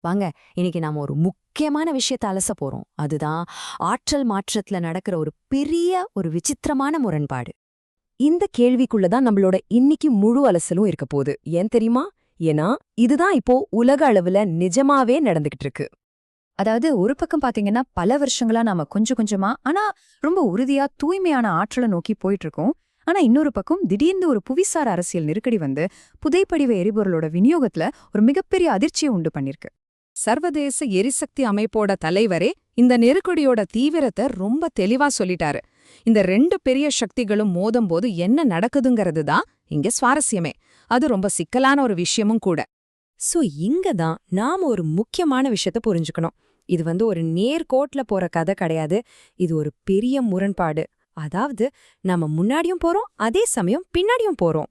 வாங்க, இன்னைக்கு நாம ஒரு முக்கியமான விஷயத்த அலச போறோம். அதுதான் ஆற்றல் மாற்றத்துல நடக்கிற ஒரு விசித்திரமான முரண்பாடு. இந்த கேள்விக்குள்ள தான் நம்மளோட இன்னிக்கு முழு அலசலும் இருக்க போகுது. ஏன் தெரியுமா? ஏன்னா இதுதான் இப்போ உலக அளவுல நிஜமாவே நடந்துகிட்டு இருக்கு. அதாவது ஒரு பக்கம் பாத்தீங்கன்னா பல வருஷங்களா நாம கொஞ்சம் கொஞ்சமா ஆனா ரொம்ப உறுதியா தூய்மையான ஆற்றலை நோக்கி போயிட்டு இருக்கோம். ஆனா இன்னொரு பக்கம் திடீர்னு ஒரு புவிசார் அரசியல் நெருக்கடி வந்து புதைப்படிவ எரிபொருளோட விநியோகத்துல ஒரு மிகப்பெரிய அதிர்ச்சியை உண்டு பண்ணிருக்கு. சர்வதேச எரிசக்தி அமைப்போட தலைவரே இந்த நெருக்கடியோட தீவிரத்தை ரொம்ப தெளிவா சொல்லிட்டாரு. இந்த ரெண்டு பெரிய சக்திகளும் மோதும்போது என்ன நடக்குதுங்கிறது தான் இங்க சுவாரஸ்யமே. அது ரொம்ப சிக்கலான ஒரு விஷயமும் கூட. சோ இங்க தான் நாம ஒரு முக்கியமான விஷயத்த புரிஞ்சுக்கணும். இது ஒரு நேர்கோட்ல போற கதை கிடையாது. இது ஒரு பெரிய முரண்பாடு. அதாவது நாம முன்னாடியும் போறோம், அதே சமயம் பின்னாடியும் போறோம்.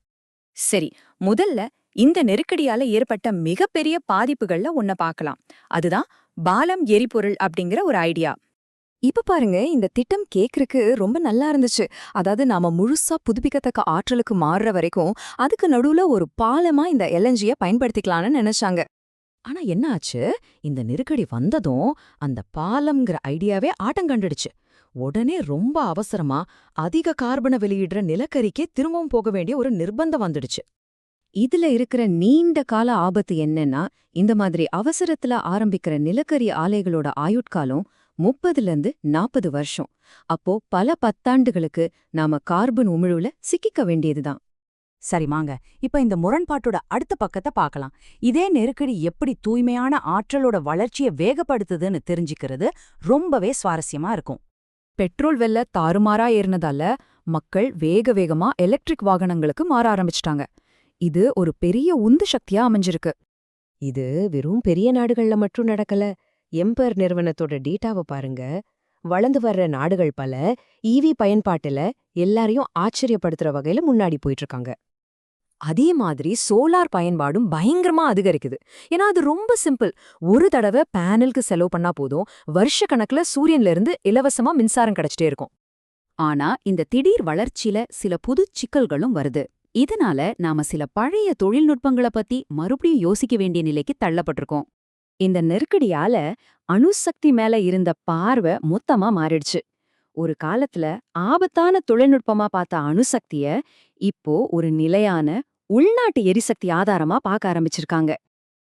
சரி, முதல்ல இந்த நெருக்கடியால ஏற்பட்ட மிகப்பெரிய பாதிப்புகள்ல ஒன்ன பார்க்கலாம். அதுதான் பாலம் எரிபொருள் அப்படிங்கிற ஒரு ஐடியா. இப்ப பாருங்க, இந்த திட்டம் கேக்குறக்கு ரொம்ப நல்லா இருந்துச்சு. அதாவது நாம முழுசா புதுப்பிக்கத்தக்க ஆற்றலுக்கு மாறுற வரைக்கும் அதுக்கு நடுவுல ஒரு பாலமா இந்த எல்என்ஜிய பயன்படுத்திக்கலாம்னு நினைச்சாங்க. ஆனா என்ன ஆச்சு? இந்த நெருக்கடி வந்ததும் அந்த பாலம்ங்கிற ஐடியாவே ஆட்டங்கண்டுடுச்சு. உடனே ரொம்ப அவசரமா அதிக கார்பனை வெளியிடுற நிலக்கரிக்கே திரும்பவும் போக வேண்டிய ஒரு நிர்பந்தம் வந்துடுச்சு. இதுல இருக்கிற நீண்ட கால ஆபத்து என்னன்னா, இந்த மாதிரி அவசரத்துல ஆரம்பிக்கிற நிலக்கரி ஆலைகளோட ஆயுட்காலம் 30 to 40 வருஷம். அப்போ பல பத்தாண்டுகளுக்கு நாம கார்பன் உமிழ்வுல சிக்கிக்க வேண்டியதுதான். சரிமாங்க, இப்ப இந்த முரண்பாட்டோட அடுத்த பக்கத்தை பார்க்கலாம். இதே நெருக்கடி எப்படி தூய்மையான ஆற்றலோட வளர்ச்சியை வேகப்படுத்துதுன்னு தெரிஞ்சுக்கிறது ரொம்பவே சுவாரஸ்யமா இருக்கும். பெட்ரோல் வெல தாறுமாறா ஏறினதால மக்கள் வேக வேகமா எலக்ட்ரிக் வாகனங்களுக்கு மாற ஆரம்பிச்சிட்டாங்க. இது ஒரு பெரிய உந்து சக்தியா அமைஞ்சிருக்கு. இது வெறும் பெரிய நாடுகள்ல மட்டும் நடக்கல. எம்பர் நிறுவனத்தோட டேட்டாவை பாருங்க. வளர்ந்து வர்ற நாடுகள் பல ஈவி பயன்பாட்டுல எல்லாரையும் ஆச்சரியப்படுத்துற வகையில முன்னாடி போயிட்டு இருக்காங்க. அதே மாதிரி சோலார் பயன்பாடும் பயங்கரமா அதிகரிக்குது. ஏன்னா அது ரொம்ப சிம்பிள். ஒரு தடவை பேனலுக்கு செலவு பண்ணா போதும், வருஷ கணக்குல சூரியன்ல இருந்து இலவசமா மின்சாரம் கிடைச்சிட்டே இருக்கும். ஆனா இந்த திடீர் வளர்ச்சியில சில புது சிக்கல்களும் வருது. இதனால நாம சில பழைய தொழில்நுட்பங்கள பத்தி மறுபடியும் யோசிக்க வேண்டிய நிலைக்கு தள்ளப்பட்டிருக்கோம். இந்த நெருக்கடியால அணுசக்தி மேல இருந்த பார்வை மொத்தமா மாறிடுச்சு. ஒரு காலத்துல ஆபத்தான தொழில்நுட்பமா பார்த்த அணுசக்திய இப்போ ஒரு நிலையான உள்நாட்டு எரிசக்தி ஆதாரமா பார்க்க ஆரம்பிச்சிருக்காங்க.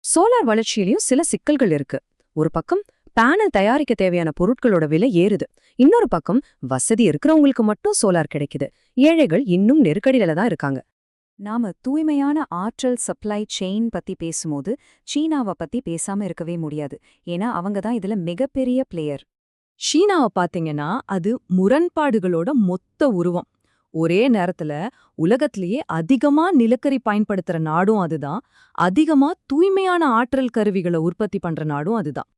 சோலார் வளர்ச்சியிலயும் சில சிக்கல்கள் இருக்கு. ஒரு பக்கம் பேனல் தயாரிக்க தேவையான பொருட்களோட விலை ஏறுது. இன்னொரு பக்கம் வசதி இருக்கிறவங்களுக்கு மட்டும் சோலார் கிடைக்குது. ஏழைகள் இன்னும் நெருக்கடியில தான் இருக்காங்க. நாம தூய்மையான ஆற்றல் சப்ளை செயின் பத்தி பேசும்போது சீனாவை பத்தி பேசாம இருக்கவே முடியாது. ஏன்னா அவங்க தான் இதுல மிகப்பெரிய பிளேயர். சீனாவை பாத்தீங்கன்னா அது முரண்பாடுகளோட மொத்த உருவம். ஒரே நேரத்துல உலகத்திலேயே அதிகமா நிலக்கரி பயன்படுத்துற நாடும் அதுதான், அதிகமா தூய்மையான ஆற்றல் கருவிகளை உற்பத்தி பண்ற நாடும் அதுதான்.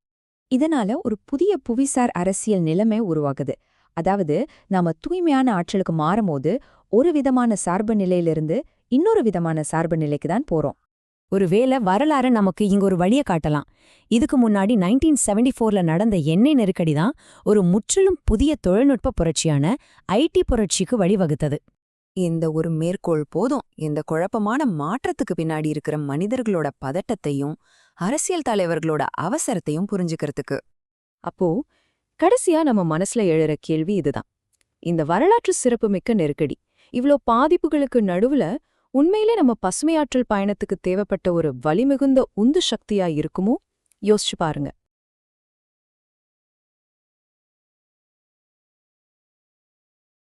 இதனால ஒரு புதிய புவிசார் அரசியல் நிலைமை உருவாகுது. அதாவது நாம தூய்மையான ஆற்றலுக்கு மாறும்போது ஒரு விதமான சார்பு நிலையிலிருந்து இன்னொரு விதமான சார்பு நிலைக்கு தான் போறோம். ஒருவேளை வரலாறு நமக்கு இங்க ஒரு வழியை காட்டலாம். இதுக்கு முன்னாடி 1974ல நடந்த எண்ணெய் நெருக்கடி தான் ஒரு முற்றிலும் புதிய தொழில்நுட்ப புரட்சியான ஐடி புரட்சிக்கு வழிவகுத்தது. இந்த ஒரு மேற்கோள் போதும் இந்த குழப்பமான மாற்றத்துக்கு பின்னாடி இருக்கிற மனிதர்களோட பதட்டத்தையும் அரசியல் தலைவர்களோட அவசரத்தையும் புரிஞ்சுக்கிறதுக்கு. அப்போ கடைசியா நம்ம மனசுல எழற கேள்வி இதுதான். இந்த வரலாற்று சிறப்புமிக்க நெருக்கடி இவ்ளோ பாதிப்புகளுக்கு நடுவுல உண்மையிலே நம்ம பசுமையாற்றல் பயணத்துக்கு தேவைப்பட்ட ஒரு வலிமிகுந்த உந்து சக்தியா இருக்குமோ? யோசிச்சு பாருங்க.